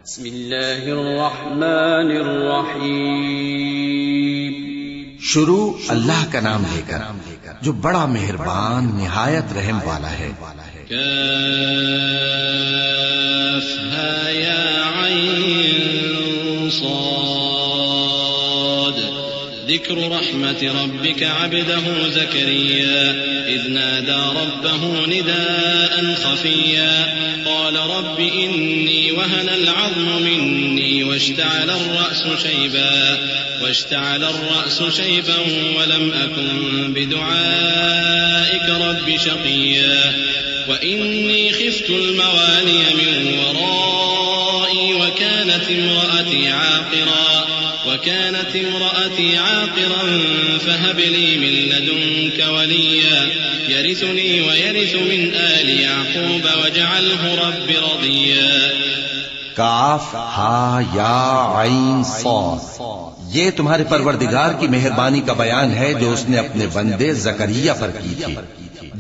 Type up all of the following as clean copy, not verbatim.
بسم اللہ الرحمن الرحیم. شروع اللہ کا نام لے کر جو بڑا مہربان نہایت رحم والا ہے. کافہا یا عین صاد. ذکر رحمت ربک عبده زکریا اذ نادى ربه نداء خفيا قال رب إني وهن العظم مني واشتعل الرأس شيبا ولم أكن بدعائك رب شقيا وإني خفت الموالي من ورائي وكانت امرأتي عاقرا فهب لي من لدنك وليا يرثني ويرث من آل يعقوب واجعله رب رضيا. کاف ہا یا عین صاد. یہ تمہارے پروردگار کی مہربانی کا بیان ہے جو اس نے اپنے بندے زکریا پر کی تھی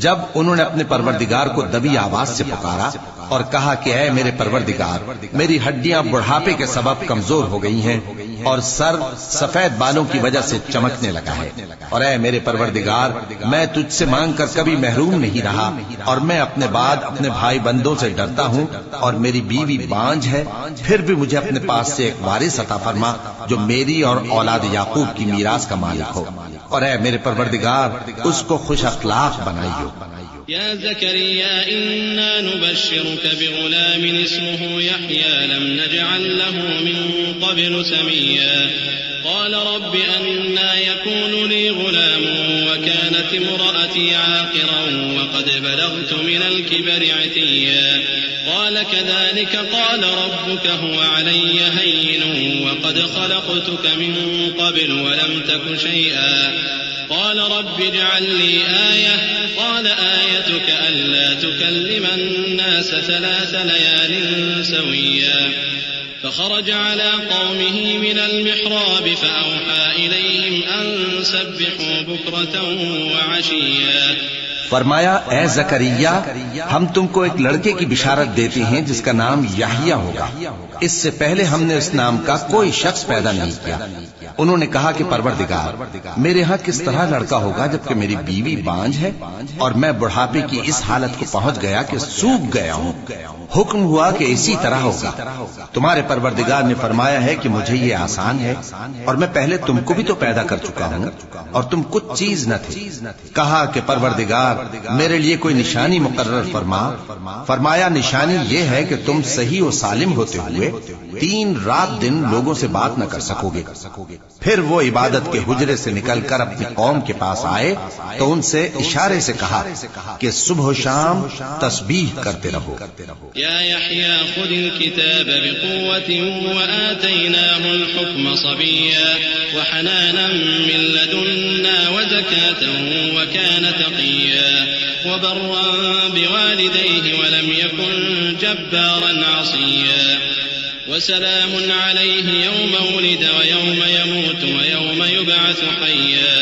جب انہوں نے اپنے پروردگار کو دبی آواز سے پکارا اور کہا کہ اے میرے پروردگار، میری ہڈیاں بڑھاپے کے سبب کمزور ہو گئی ہیں اور سر سفید بالوں کی وجہ سے چمکنے لگا ہے، اور اے میرے پروردگار، میں تجھ سے مانگ کر کبھی محروم نہیں رہا، اور میں اپنے بعد اپنے بھائی بندوں سے ڈرتا ہوں، اور میری بیوی بانجھ ہے، پھر بھی مجھے اپنے پاس سے ایک وارث عطا فرما جو میری اور اولاد یعقوب کی میراث کا مالک ہو، اور اے میرے پروردگار اس کو خوش اخلاق بنائیو. يا زكريا إنا نبشرك بغلام اسمه يحيى لم نجعل له من قبل سميا قال رب أنا يكون لي غلام وكانت امرأتي عاقرا وقد بلغت من الكبر عتيا قال كذلك قال ربك هو علي هين وقد خلقتك من قبل ولم تك شيئا قال رب اجعل لي آية قال آيتك ألا تكلم الناس 3 ليال سويا فخرج على قومه من المحراب فأوحى إليهم أن سبحوا بكرة وعشيا. فرمایا اے زکریا، ہم تم کو ایک لڑکے کی بشارت دیتے ہیں جس کا نام یحییٰ ہوگا. اس سے پہلے ہم نے اس نام کا کوئی شخص پیدا نہیں کیا. انہوں نے کہا کہ پروردگار، میرے ہاں کس طرح لڑکا ہوگا جبکہ میری بیوی بانجھ ہے اور میں بڑھاپے کی اس حالت کو پہنچ گیا کہ سوکھ گیا ہوں. حکم ہوا کہ اسی طرح ہوگا. تمہارے پروردگار نے فرمایا ہے کہ مجھے یہ آسان ہے، اور میں پہلے تم کو بھی تو پیدا کر چکا ہوں اور تم کچھ چیز نہ تھے. کہا کہ پروردگار میرے لیے کوئی نشانی مقرر فرما. فرمایا نشانی یہ ہے کہ تم صحیح و سالم ہوتے ہوئے 3 رات دن لوگوں سے بات نہ کر سکو گے. پھر وہ عبادت کے حجرے سے نکل کر اپنی قوم کے پاس آئے تو ان سے اشارے سے کہا کہ صبح و شام تسبیح کرتے رہو. یا یحییٰ خذ الكتاب بقوة وآتیناہ الحکم صبیا وحنانا من لدنا وزکاة وكان تقیا وبرا بوالديه ولم يكن جبارا عصيا وسلام عليه يوم ولد ويوم يموت ويوم يبعث حيا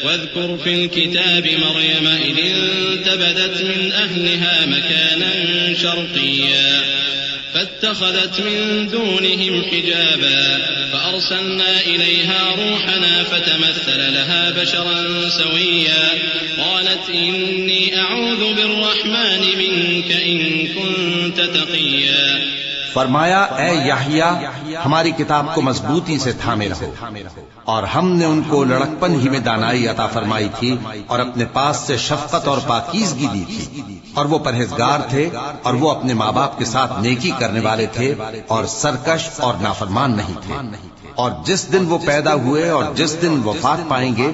واذكر في الكتاب مريم إذ انتبذت من أهلها مكانا شرقيا فاتخذت من دونهم حجابا فأرسلنا إليها روحنا فتمثل لها بشرا سويا قالت إني أعوذ بالرحمن منك إن كنت تقيا. فرمایا اے یحییٰ، ہماری کتاب کو مضبوطی سے تھامے رہو، اور ہم نے ان کو لڑکپن ہی میں دانائی عطا فرمائی تھی اور اپنے پاس سے شفقت اور پاکیزگی دی تھی، اور وہ پرہیزگار تھے اور وہ اپنے ماں باپ کے ساتھ نیکی کرنے والے تھے اور سرکش اور نافرمان نہیں تھے. اور جس دن وہ پیدا ہوئے اور جس دن وفات پائیں گے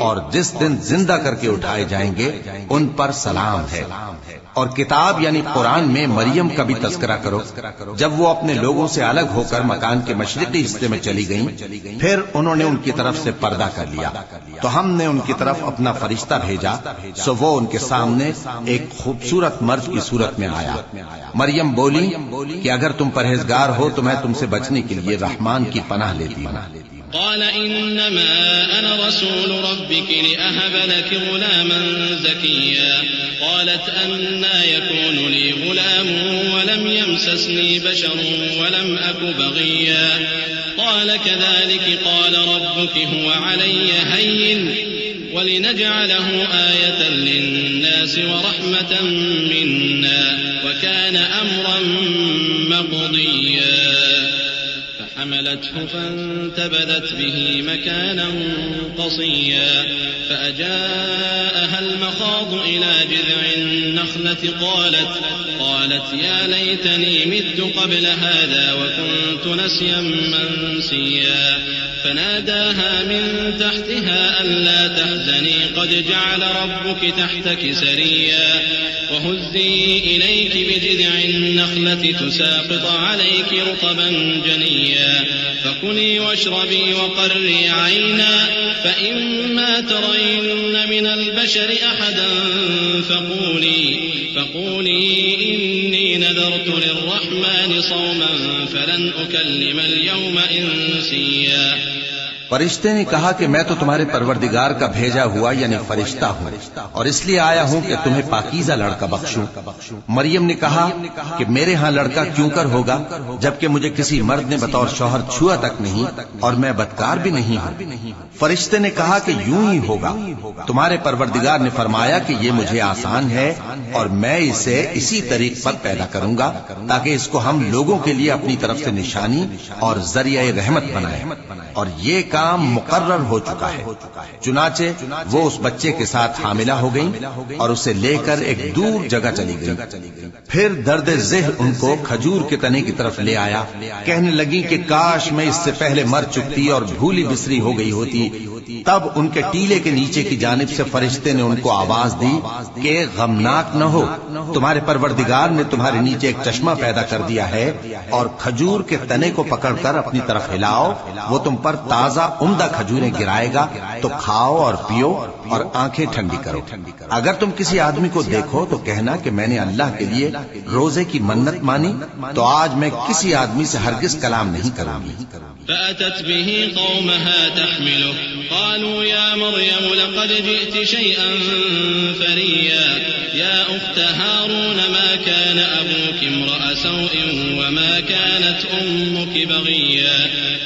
اور جس دن زندہ کر کے اٹھائے جائیں گے ان پر سلام ہے. اور کتاب یعنی قرآن میں مریم کا بھی تذکرہ کرو. جب وہ اپنے لوگوں سے الگ ہو کر مکان کے مشرقی حصے میں چلی گئیں پھر انہوں نے ان کی طرف سے پردہ کر لیا تو ہم نے ان کی طرف اپنا فرشتہ بھیجا سو وہ ان کے سامنے ایک خوبصورت مرد کی صورت میں آیا. مریم بولی کہ اگر تم پرہیزگار ہو تو میں تم سے بچنے کے لیے رحمان کی پناہ لیتی ہوں. قال إنما أنا رسول ربك لأهب لك غلاما زكيا قالت أنى يكون لي غلام ولم يمسسني بشر ولم أك بغيا قال كذلك قال ربك هو علي هين ولنجعله آية للناس ورحمة منا وكان أمرا مقضيا فحملته فانتبذت به مكانا قصيا فأجاءها المخاض إلى جذع النخلة قالت يا ليتني مت قبل هذا وكنت نسيا منسيا فناداها من تحتها ألا تحزني قد جعل ربك تحتك سريا وهزي إليك بجذع النخلة تساقط عليك رطبا جنيا فكلي واشربي وقري عينا فإما ترين من البشر أحدا فقولي إني نذرت للرحمن صوما فلن أكلم اليوم إنسيا فرشتے نے کہا کہ میں تو تمہارے پروردگار کا بھیجا ہوا یعنی فرشتہ ہوں اور اس لیے آیا ہوں کہ تمہیں پاکیزہ لڑکا بخشوں۔ مریم نے کہا کہ میرے ہاں لڑکا کیوں کر ہوگا جبکہ مجھے کسی مرد نے بطور شوہر چھوا تک نہیں اور میں بدکار بھی نہیں ہوں۔ فرشتے نے کہا کہ یوں ہی ہوگا، تمہارے پروردگار نے فرمایا کہ یہ مجھے آسان ہے اور میں اسے اسی طریق پر پیدا کروں گا تاکہ اس کو ہم لوگوں کے لیے اپنی طرف سے نشانی اور ذریعہ رحمت بنائے، اور یہ کام مقرر ہو چکا ہے۔ چنانچہ وہ اس بچے کے ساتھ حاملہ ہو گئی اور اسے لے کر ایک دور جگہ چلی گئی۔ پھر درد ذہن ان کو کھجور کے تنے کی طرف لے آیا، کہنے لگی کہ کاش میں اس سے پہلے مر چکتی اور بھولی بسری ہو گئی ہوتی۔ تب ان کے ٹیلے کے نیچے کی جانب سے فرشتے نے ان کو آواز دی کہ غمناک نہ ہو، تمہارے پروردگار نے تمہارے نیچے ایک چشمہ پیدا کر دیا ہے، اور کھجور کے تنے کو پکڑ کر اپنی طرف ہلاؤ، وہ تم پر تازہ عمدہ کھجوریں گرائے گا، تو کھاؤ اور پیو اور آنکھیں ٹھنڈی کرو۔ اگر تم کسی آدمی کو دیکھو تو کہنا کہ میں نے اللہ کے لیے روزے کی منت مانی، تو آج میں کسی آدمی سے ہرگز کلام نہیں کروں گی۔ فأتت به قومها تحمله قالوا يا مريم لقد جئت شيئا فريا يا أخت هارون ما كان أبوك امرأ سوء وما كانت أمك بغيا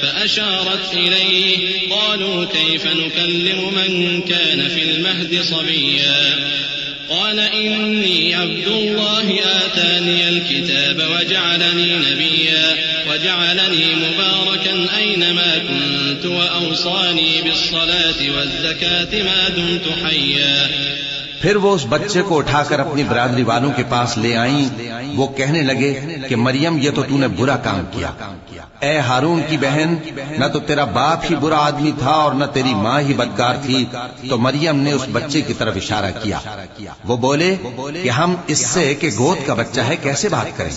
فأشارت إليه قالوا كيف نكلم من كان في المهد صبيا قال إني عبد الله آتاني الكتاب وجعلني نبيا وجعلني مباركا أينما كنت وأوصاني بالصلاة والزكاة ما دمت حيا۔ پھر وہ اس بچے کو اٹھا کر اپنی برادری والوں کے پاس لے آئیں۔ وہ کہنے لگے کہ مریم یہ تو نے برا کام کیا، اے ہارون کی بہن، نہ تو تیرا باپ ہی برا آدمی تھا اور نہ تیری ماں ہی بدکار تھی۔ تو مریم نے اس بچے کی طرف اشارہ کیا۔ وہ بولے کہ ہم اس سے کہ گود کا بچہ ہے کیسے بات کریں؟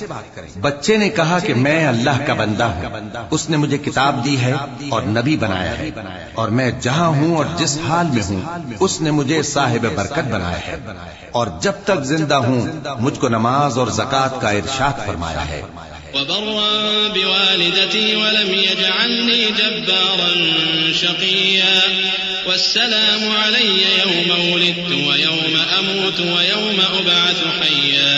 بچے نے کہا کہ میں اللہ کا بندہ ہوں، اس نے مجھے کتاب دی ہے اور نبی بنایا ہے، اور میں جہاں ہوں اور جس حال میں ہوں اس نے مجھے صاحب برکت بنایا ہے، اور جب تک زندہ ہوں مجھ کو نماز اور زکوٰۃ کا ارشاد فرمایا ہے۔ وبرا بوالدتي ولم يجعلني جبارا شقيا والسلام علي يوم ولدت ويوم أموت ويوم أبعث حيا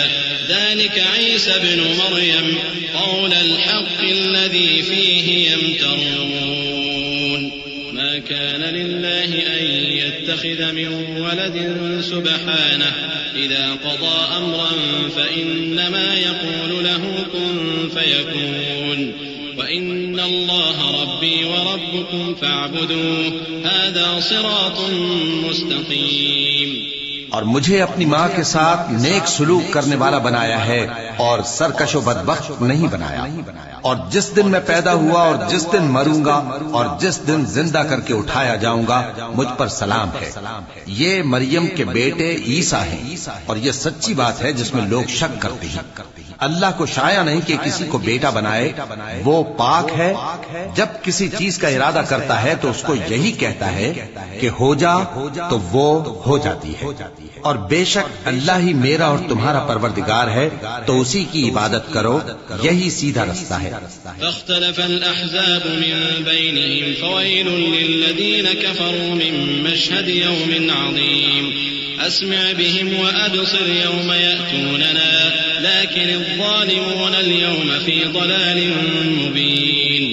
ذلك عيسى ابن مريم قول الحق الذي فيه يمترون ما كان لله أن يتخذ من ولد سبحانه إذا قضى أمرا فإنما يقول له كن فيكون وإن الله ربي وربكم فاعبدوه هذا صراط مستقيم۔ اور مجھے اپنی ماں کے ساتھ نیک سلوک کرنے والا بنایا ہے اور سرکش و بدبخت نہیں بنایا، اور جس دن میں پیدا ہوا اور جس دن مروں گا اور جس دن زندہ کر کے اٹھایا جاؤں گا مجھ پر سلام ہے۔ یہ مریم کے بیٹے عیسیٰ ہیں، اور یہ سچی بات ہے جس میں لوگ شک کرتے ہیں۔ اللہ کو شایع نہیں کہ کسی کو بیٹا بنائے، وہ پاک ہے۔ جب کسی چیز کا ارادہ کرتا ہے تو اس کو یہی کہتا ہے کہ ہو جا تو وہ ہو جاتی ہے، اور بے شک اللہ ہی میرا اور تمہارا پروردگار ہے، تو اسی کی عبادت کرو، یہی سیدھا رستہ ہے۔ فاختلف الأحزاب من بينهم فويل للذين كفروا من مشهد يوم عظيم أسمع بهم وأبصر يوم يأتوننا لكن الظالمون اليوم في ضلال مبين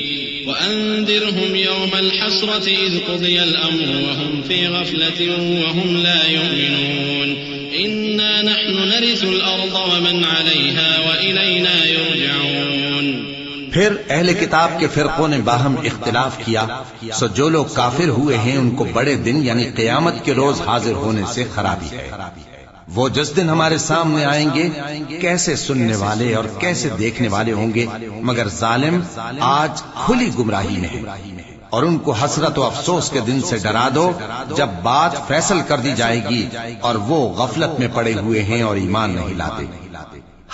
وأنذرهم يوم الحسرة إذ قضي الأمر وهم في غفلة وهم لا يؤمنون إنا نحن نرث الأرض ومن عليها وإلينا يرجعون۔ پھر اہل کتاب کے فرقوں نے باہم اختلاف کیا، سو جو لوگ کافر ہوئے ہیں ان کو بڑے دن یعنی قیامت کے روز حاضر ہونے سے خرابی ہے۔ وہ جس دن ہمارے سامنے آئیں گے کیسے سننے والے اور کیسے دیکھنے والے ہوں گے، مگر ظالم آج کھلی گمراہی میں ہے۔ اور ان کو حسرت و افسوس کے دن سے ڈرا دو جب بات فیصل کر دی جائے گی اور وہ غفلت میں پڑے ہوئے ہیں اور ایمان نہیں لاتے۔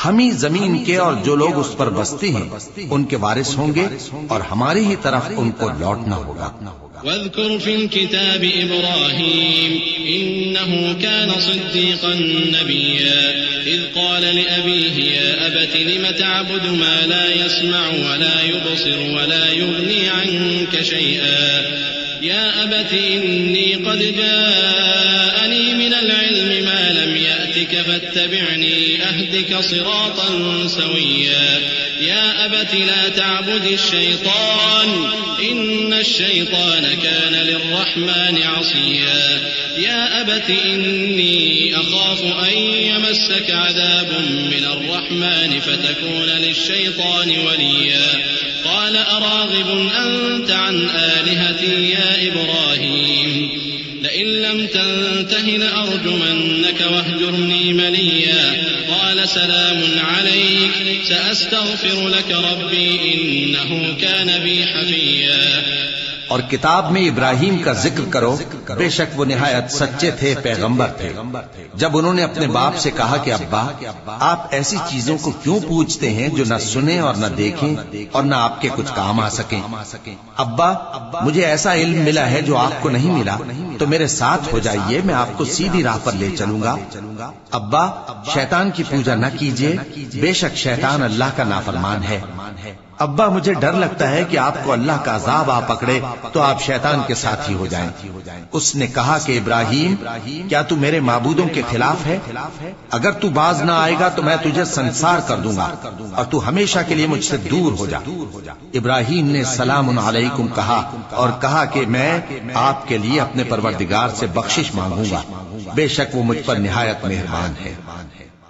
ہم ہی زمین کے اور جو لوگ اس پر بستے ہیں ان کے وارث ہوں گے اور ہماری ہی طرف ان کو لوٹنا ہوگا۔ واذكر في الكتاب إبراهيم إنه كان صديقا نبيا إذ قال لأبيه يا أبت لم تعبد ما لا يسمع ولا يبصر ولا يغني عنك شيئا يا أبت إني قد جاءني من العلم ما لم يأتك فاتبعني أهدك صراطا سويا يا أبت لا تعبد الشيطان إن الشيطان كان للرحمن عصيا يا أبت إني أخاف أن يمسك عذاب من الرحمن فتكون للشيطان وليا قال أراغب أنت عن آلهتي يا إبراهيم لئن لم تنته لأرجمنك واهجرني مليا قال سلام عليك سأستغفر لك ربي إنه كان بي حفيا۔ اور کتاب میں ابراہیم کا ذکر کرو، بے شک وہ نہایت سچے تھے، پیغمبر تھے۔ جب انہوں نے اپنے باپ سے کہا کہ ابا آپ ایسی چیزوں کو کیوں پوچھتے ہیں جو نہ سنیں اور نہ دیکھیں اور نہ آپ کے کچھ کام آ سکیں؟ ابا مجھے ایسا علم ملا ہے جو آپ کو نہیں ملا، تو میرے ساتھ ہو جائیے، میں آپ کو سیدھی راہ پر لے چلوں گا۔ ابا شیطان کی پوجا نہ کیجیے، بے شک شیطان اللہ کا نافرمان ہے۔ ابا مجھے ڈر لگتا ہے کہ آپ کو اللہ کا عذاب آ پکڑے تو آپ شیطان کے ساتھی ہو جائیں۔ اس نے کہا کہ ابراہیم کیا تو میرے معبودوں کے خلاف ہے؟ اگر تو باز نہ آئے گا تو میں تجھے سنسار کر دوں گا اور تو ہمیشہ کے لیے مجھ سے دور ہو جا۔ ابراہیم نے سلام علیکم کہا اور کہا کہ میں آپ کے لیے اپنے پروردگار سے بخشش مانگوں گا، بے شک وہ مجھ پر نہایت مہربان ہے۔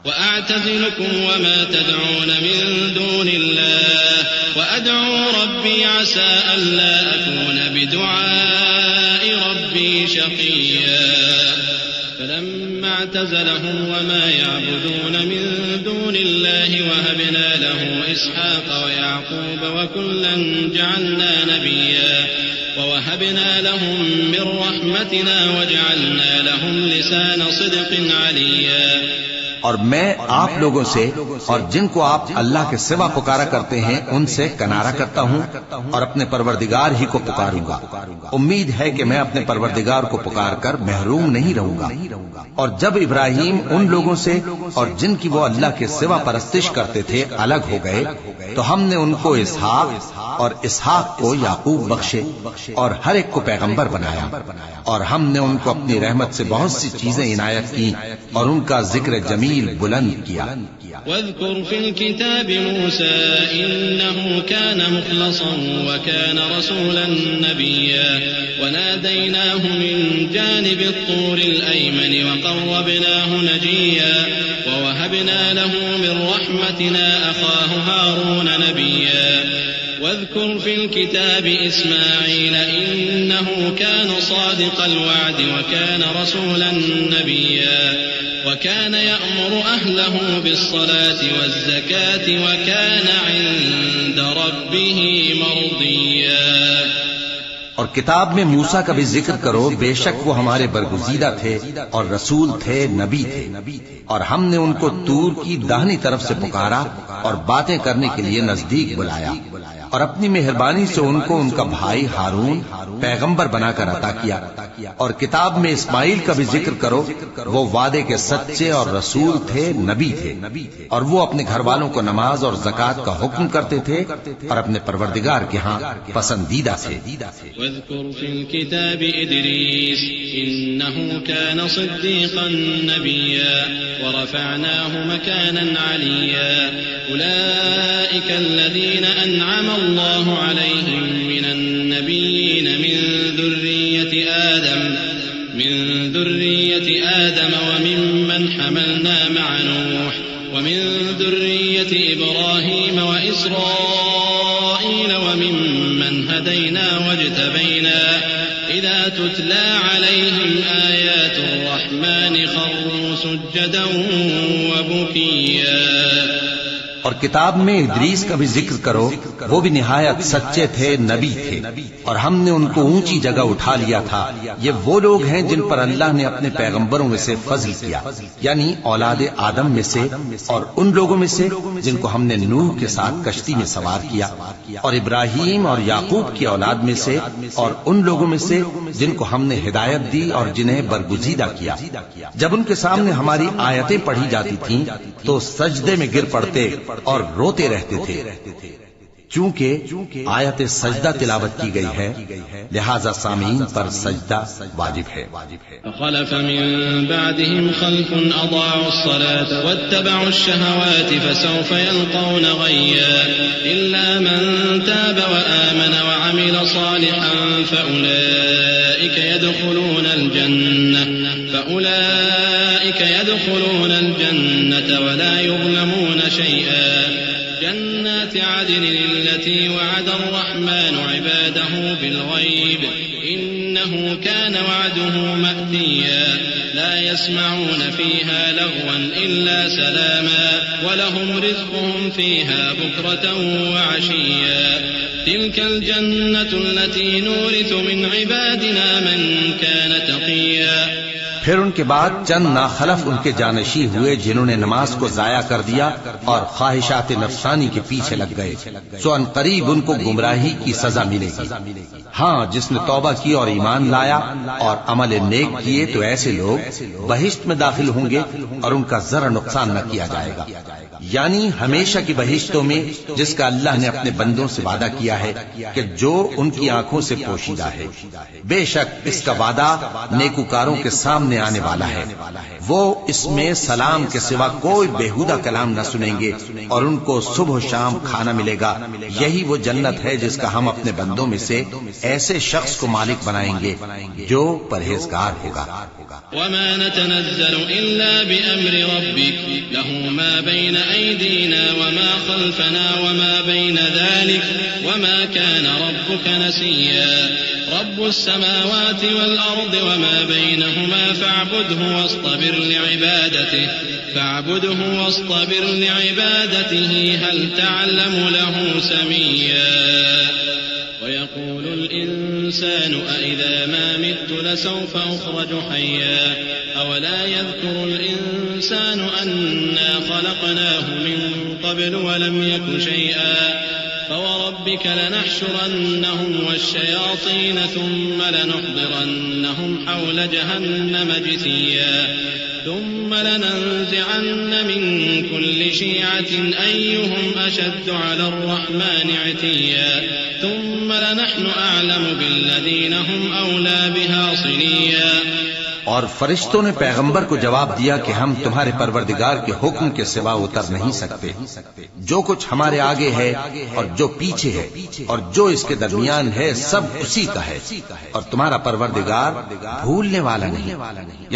وأعتزلكم وما تدعون من دون الله وأدعو ربي عسى ألا أكون بدعاء ربي شقيا فلما اعتزلهم وما يعبدون من دون الله وهبنا له إسحاق ويعقوب وكلا جعلنا نبيا ووهبنا لهم من رحمتنا وجعلنا لهم لسان صدق عليا۔ اور میں آپ لوگوں سے اور جن کو آپ اللہ کے سوا پکارا کرتے ہیں ان سے کنارہ کرتا ہوں اور اپنے پروردگار ہی کو پکاروں گا۔ امید ہے کہ میں اپنے پروردگار کو پکار کر محروم نہیں رہوں گا۔ اور جب ابراہیم ان لوگوں سے اور جن کی وہ اللہ کے سوا پرستش کرتے تھے الگ ہو گئے تو ہم نے ان کو اسحاق اور اسحاق کو یعقوب بخشے اور ہر ایک کو پیغمبر بنایا، اور ہم نے ان کو اپنی رحمت سے بہت سی چیزیں عنایت کی اور ان کا ذکر جمیل بلند کیا۔ واذكر في الكتاب موسى إنه كان مخلصا وكان رسولا نبيا وناديناه من جانب الطور الأيمن وقربناه نجيا ووهبنا له من رحمتنا أخاه هارون نبيا واذكر في الكتاب إسماعيل إنه كان صادق الوعد وكان رسولا نبيا وكان يأمر أهله بالصلاة والزكاة وكان عند ربه مرضيا۔ اور کتاب میں موسیٰ کا بھی ذکر کرو، بے شک وہ ہمارے برگزیدہ تھے اور رسول تھے، نبی تھے، اور ہم نے ان کو طور کی داہنی طرف سے پکارا اور باتیں کرنے کے لیے نزدیک بلایا، اور اپنی مہربانی سے ان کو ان کا بھائی ہارون پیغمبر بنا کر عطا کیا۔ اور کتاب میں اسماعیل کا بھی ذکر کرو، وہ وعدے کے سچے اور رسول تھے، نبی تھے، اور وہ اپنے گھر والوں کو نماز اور زکوٰۃ کا حکم کرتے تھے اور اپنے پروردگار کے ہاں پسندیدہ تھے۔ واذكر في الكتاب إدريس إنه كان صديقا نبيا ورفعناه مكانا عليا أولئك الذين أنعم الله عليهم من النبيين من ذرية آدم وممن حملنا مع نوح ومن ذرية إبراهيم وإسرائيل وممن هدينا واجتبينا إذا تتلى عليهم آيات الرحمن خروا سجدا وبكيا۔ اور کتاب میں ادریس کا بھی ذکر کرو، وہ بھی نہایت سچے تھے، نبی تھے، اور ہم نے ان کو اونچی جگہ اٹھا لیا تھا۔ یہ وہ لوگ ہیں جن پر اللہ نے اپنے پیغمبروں میں سے فضل کیا، یعنی اولاد آدم میں سے، اور ان لوگوں میں سے جن کو ہم نے نوح کے ساتھ کشتی میں سوار کیا، اور ابراہیم اور یعقوب کی اولاد میں سے، اور ان لوگوں میں سے جن کو ہم نے ہدایت دی اور جنہیں برگزیدہ کیا۔ جب ان کے سامنے ہماری آیتیں پڑھی جاتی تھیں تو سجدے میں گر پڑتے اور روتے رہتے تھے، چونکہ آیت سجدہ تلاوت کی گئی ہے، لہذا سامعین پر سجدہ واجب ہے۔ فخلف من بعدهم خلف اضاعوا الصلاة واتبعوا الشهوات فسوف يلقون غيا إلا من تاب وآمن وعمل صالحا فأولئك يدخلون الجنة ولا يظلمون شيئا جنات عدن التي وعد الرحمن عباده بالغيب إنه كان وعده مأتيا لا يسمعون فيها لغوا إلا سلاما ولهم رزقهم فيها بكرة وعشيا تلك الجنة التي نورث من عبادنا من كان تقيا۔ پھر ان کے بعد چند ناخلف ان کے جانشی ہوئے جنہوں نے نماز کو ضائع کر دیا اور خواہشات نفسانی کے پیچھے لگ گئے، سو ان قریب ان کو گمراہی کی سزا ملے گی۔ ہاں، جس نے توبہ کی اور ایمان لایا اور عمل نیک کیے تو ایسے لوگ بہشت میں داخل ہوں گے اور ان کا ذرا نقصان نہ کیا جائے گا، یعنی ہمیشہ کی بہشتوں میں جس کا اللہ نے اپنے بندوں سے وعدہ کیا ہے کہ جو ان کی آنکھوں سے پوشیدہ ہے۔ بے شک اس کا وعدہ نیکوکاروں کے سامنے آنے والا ہے، وہ اس میں سلام کے سوا کوئی بیہودہ کلام نہ سنیں گے اور ان کو صبح و شام کھانا ملے گا۔ یہی وہ جنت ہے جس کا ہم اپنے بندوں میں سے ایسے شخص کو مالک بنائیں گے جو پرہیزگار ہوگا۔ وما نتنزل إلا بأمر ربك له ما بين أيدينا وما خلفنا وما بين ذلك وما كان ربك نسيا رب السماوات والأرض وما بينهما فاعبده واصطبر لعبادته هل تعلم له سميا ويقول الإنسان أإذا ما مت لسوف أخرج حيا أولا يذكر الإنسان أنا خلقناه من قبل ولم يك شيئا فوربك لنحشرنهم والشياطين ثم لنحضرنهم حول جهنم جثيا ثم لننزعن من كل شيعة أيهم أشد على الرحمن عتيا ثم لنحن أعلم بالذين هم أولى بها صليا۔ اور فرشتوں نے پیغمبر کو جواب دیا کہ ہم تمہارے پروردگار کے حکم کے سوا اتر نہیں سکتے، جو کچھ ہمارے آگے ہے اور جو پیچھے ہے اور جو اس کے درمیان ہے سب اسی کا ہے، اور تمہارا پروردگار بھولنے والا نہیں،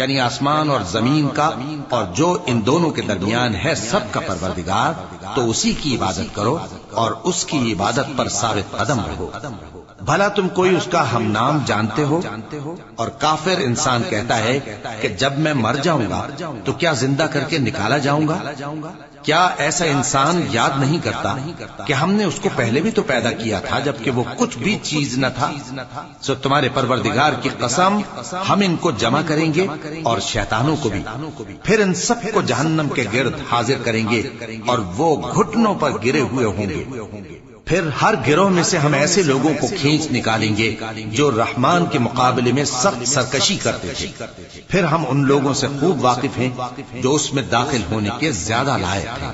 یعنی آسمان اور زمین کا اور جو ان دونوں کے درمیان ہے سب کا پروردگار، تو اسی کی عبادت کرو اور اس کی عبادت پر ثابت قدم رہو۔ بھلا تم کوئی اس کا ہم نام جانتے ہو؟ اور کافر انسان کہتا ہے کہ جب میں مر جاؤں گا تو کیا زندہ کر کے نکالا جاؤں گا؟ کیا ایسا انسان یاد نہیں کرتا کہ ہم نے اس کو پہلے بھی تو پیدا کیا تھا جبکہ وہ کچھ بھی چیز نہ تھا؟ سو تمہارے پروردگار کی قسم ہم ان کو جمع کریں گے اور شیطانوں کو بھی، پھر ان سب کو جہنم کے گرد حاضر کریں گے اور وہ گھٹنوں پر گرے ہوئے ہوں گے۔ پھر ہر گروہ میں سے ہم ایسے لوگوں کو کھینچ نکالیں گے جو رحمان کے مقابلے میں سخت سرکشی کرتے تھے، پھر ہم ان لوگوں سے خوب واقف ہیں جو اس میں داخل ہونے کے زیادہ لائق ہیں۔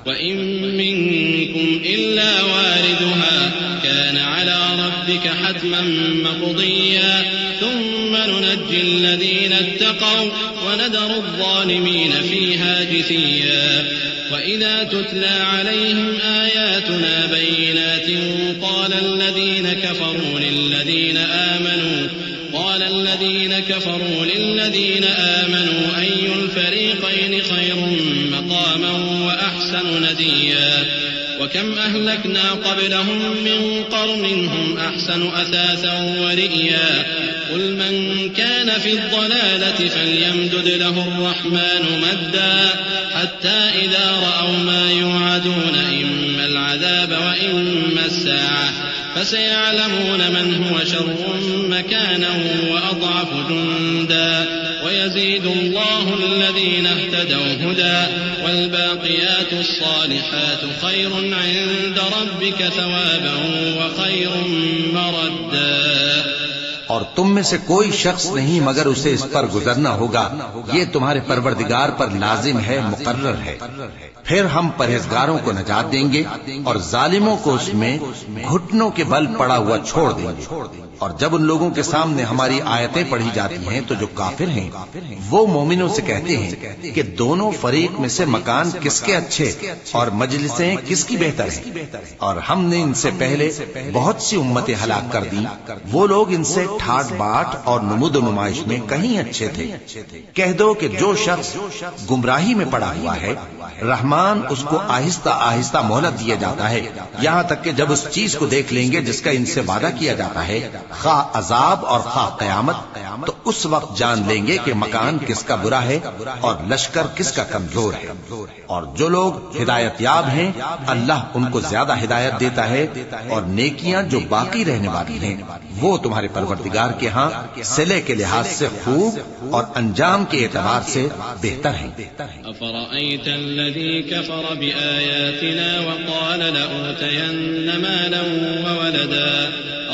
وَإِن مِّنكُمْ إِلَّا وَارِدُهَا كَانَ عَلَى رَبِّكَ حَتْمًا مَّقْضِيًّا ثُمَّ نُنَجِّي الَّذِينَ اتَّقَوْا وَنَذَرُ الظَّالِمِينَ فِيهَا جِثِيًّا وَإِذَا تُتْلَى عَلَيْهِمْ آيَاتُنَا بَيِّنَاتٍ قَالَ الَّذِينَ كَفَرُوا لِلَّذِينَ آمَنُوا أَيُّ الْفَرِيقَيْنِ خَيْرٌ مَّقَامًا وَأَحْسَنُ نَدِيًّا وَكَمْ أَهْلَكْنَا قَبْلَهُم مِّن قَرْنٍ هُمْ أَحْسَنُ أَثَاثًا وَرِئْيًا قُلْ مَن كَانَ فِي الضَّلَالَةِ فَلْيَمْدُدْ لَهُ الرَّحْمَٰنُ مَدًّا حَتَّىٰ إِذَا رَأَوْا مَا يُوعَدُونَ إِمَّا الْعَذَابَ وَإِمَّا السَّاعَةَ فَسَيَعْلَمُونَ مَنْ هُوَ شَرٌّ مَّكَانًا وَأَضْعَفُ جُندًا وَيَزِيدُ اللَّهُ الَّذِينَ اهْتَدَوْا هُدًى وَالْبَاقِيَاتُ الصَّالِحَاتُ خَيْرٌ عِندَ رَبِّكَ ثَوَابًا وَخَيْرٌ مَّرَدًّا۔ اور تم میں سے کوئی شخص نہیں مگر اسے اس پر گزرنا ہوگا، یہ تمہارے پروردگار پر لازم ہے، مقرر ہے۔ پھر ہم پرہیزگاروں کو نجات دیں گے اور ظالموں کو اس میں گھٹنوں کے بل پڑا ہوا چھوڑ دیں گے۔ اور جب ان لوگوں کے سامنے ہماری آیتیں پڑھی جاتی ہیں تو جو کافر ہیں وہ مومنوں سے کہتے ہیں کہ دونوں فریق میں سے مکان کس کے اچھے اور مجلسیں کس کی بہتر ہیں، اور ہم نے ان سے پہلے بہت سی امتیں ہلاک کر دی، وہ لوگ ان سے ٹھاٹ باٹ اور نمود و نمائش میں کہیں اچھے تھے۔ کہہ دو کہ جو شخص گمراہی میں پڑا ہوا ہے رحمان اس کو آہستہ آہستہ مہلت دیا جاتا ہے، یہاں تک کہ جب اس چیز کو دیکھ لیں گے جس کا ان سے وعدہ کیا جاتا ہے، خواہ عذاب اور خواہ قیامت، تو اس وقت جان لیں گے کہ مکان کس کا برا ہے اور لشکر کس کا کمزور ہے۔ اور جو لوگ ہدایت یاب ہیں اللہ ان کو زیادہ ہدایت دیتا ہے، اور نیکیاں جو باقی رہنے والی ہیں وہ تمہارے پروردگار کے ہاں صلے کے لحاظ سے خوب اور انجام کے اعتبار سے بہتر ہیں۔ أفرأيت الذي كفر بآياتنا وقال لأوتين مالا وولدا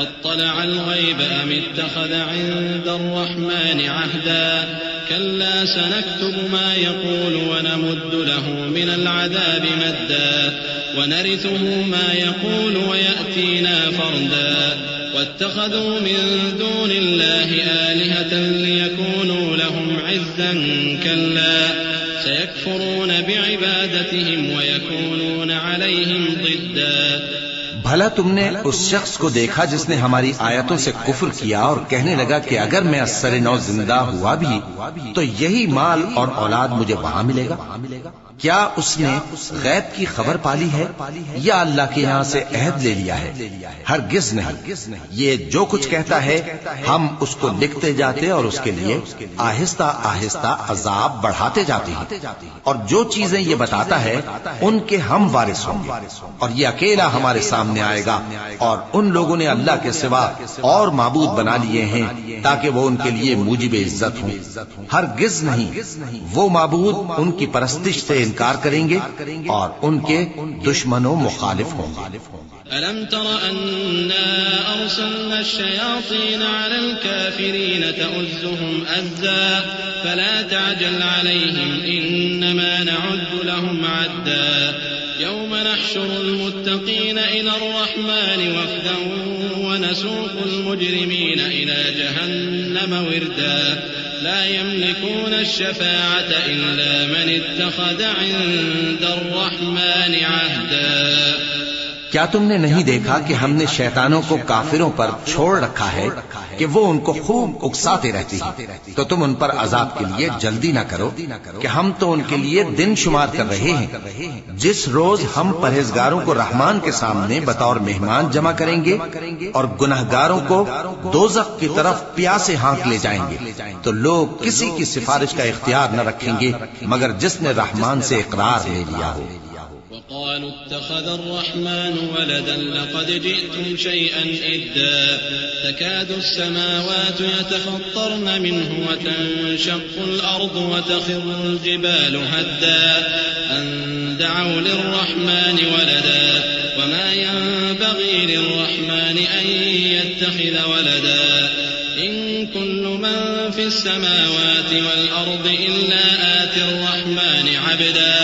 أطلع الغيب أم اتخذ عند الرحمن عهدا كلا سنكتب ما يقول ونمد له من العذاب مدا ونرثه ما يقول ويأتينا فردا واتخذوا من دون الله آلهة ليكونوا لهم عزا كلا سيكفرون بعبادتهم ويكونون عليهم ضدا۔ بھلا تم نے اس شخص کو دیکھا جس نے ہماری آیتوں سے کفر کیا اور کہنے لگا کہ اگر میں اثر نو زندہ ہوا بھی تو یہی مال اور اولاد مجھے وہاں ملے گا؟ کیا اس نے غیب کی خبر پالی ہے یا اللہ کے یہاں سے عہد لے لیا ہے؟ ہرگز نہیں، یہ جو کچھ کہتا ہے ہم اس کو لکھتے جاتے اور اس کے لیے آہستہ آہستہ عذاب بڑھاتے جاتے ہیں، اور جو چیزیں یہ بتاتا ہے ان کے ہم وارث ہوں گے، اور یہ اکیلا ہمارے سامنے آئے گا۔ اور ان لوگوں نے اللہ کے سوا اور معبود بنا لیے ہیں تاکہ وہ ان کے لیے موجب عزت ہوں، ہرگز نہیں، وہ معبود ان کی پرستش سے انکار کریں گے اور ان کے دشمنوں مخالف ہوں گے۔ ألم تر أنا أرسلنا الشياطين على الكافرين تؤزهم أزا فلا تعجل عليهم إنما نعد لهم عدا يوم نحشر المتقين إلى الرحمن وفدا ونسوق المجرمين إلى جهنم وردا لا يملكون الشفاعة إلا من اتخذ عند الرحمن عهدا۔ کیا تم نے نہیں دیکھا کہ ہم نے شیطانوں کو کافروں پر چھوڑ رکھا ہے کہ وہ ان کو خوب اکساتے رہتی ہیں؟ تو تم ان پر عذاب کے لیے جلدی نہ کرو کہ ہم تو ان کے لیے دن شمار کر رہے ہیں، جس روز ہم پرہیزگاروں کو رحمان کے سامنے بطور مہمان جمع کریں گے اور گنہگاروں کو دوزخ کی طرف پیاسے ہانک لے جائیں گے، تو لوگ کسی کی سفارش کا اختیار نہ رکھیں گے مگر جس نے رحمان سے اقرار لے لیا ہو۔ وقالوا اتخذ الرحمن ولدا لقد جئتم شيئا إدا تكاد السماوات يتفطرن منه وتنشق الأرض وتخر الجبال هدا أن دعوا للرحمن ولدا وما ينبغي للرحمن أن يتخذ ولدا إن كل من في السماوات والأرض إلا آتي الرحمن عبدا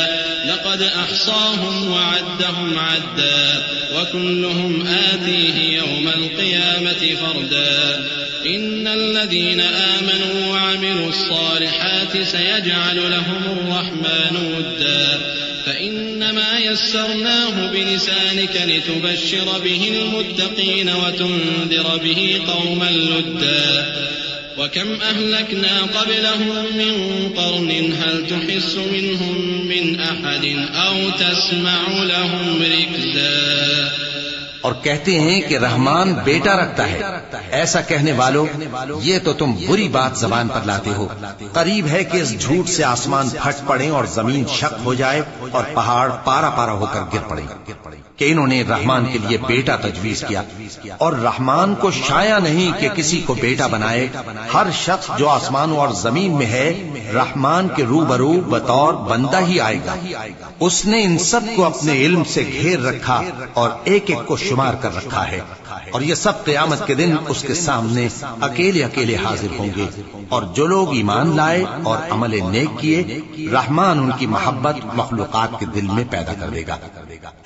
لقد أحصاهم وعدهم عدا وكلهم آتيه يوم القيامة فردا إن الذين آمنوا وعملوا الصالحات سيجعل لهم الرحمن ودا فإنما يسرناه بلسانك لتبشر به المتقين وتنذر به قوما لدا وكم أهلكنا قبلهم من قرن هل تحس منهم من أحد أو تسمع لهم ركزا۔ اور کہتے ہیں کہ رحمان بیٹا رکھتا ہے، ایسا کہنے والوں یہ تو تم بری بات زبان پر لاتے ہو۔ قریب ہے کہ اس جھوٹ سے آسمان پھٹ پڑے اور زمین شق ہو جائے اور پہاڑ پارا پارا ہو کر گر پڑے کہ انہوں نے رحمان کے لیے بیٹا تجویز کیا، اور رحمان کو شایع نہیں کہ کسی کو بیٹا بنائے۔ ہر شخص جو آسمانوں اور زمین میں ہے رحمان کے روبرو بطور بندہ ہی آئے گا۔ اس نے ان سب کو اپنے علم سے گھیر رکھا اور ایک ایک کو شمار کر رکھا ہے، اور یہ سب قیامت کے دن اس کے سامنے اکیلے اکیلے حاضر ہوں گے۔ اور جو لوگ ایمان لائے اور عمل نیک کیے رحمان ان کی محبت مخلوقات کے دل میں پیدا کر دے گا۔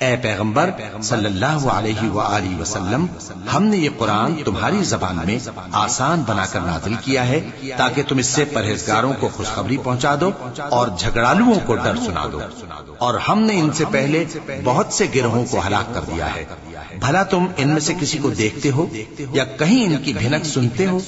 اے پیغمبر صلی اللہ علیہ وآلہ وسلم، ہم نے یہ قرآن تمہاری زبان میں آسان بنا کر نازل کیا ہے تاکہ تم اس سے پرہیزگاروں کو خوشخبری پہنچا دو اور جھگڑالوؤں کو ڈر سنا دو، اور ہم نے ان سے پہلے بہت سے گروہوں کو ہلاک کر دیا ہے۔ بھلا تم ان میں سے کسی کو دیکھتے ہو یا کہیں ان کی بھنک سنتے ہو؟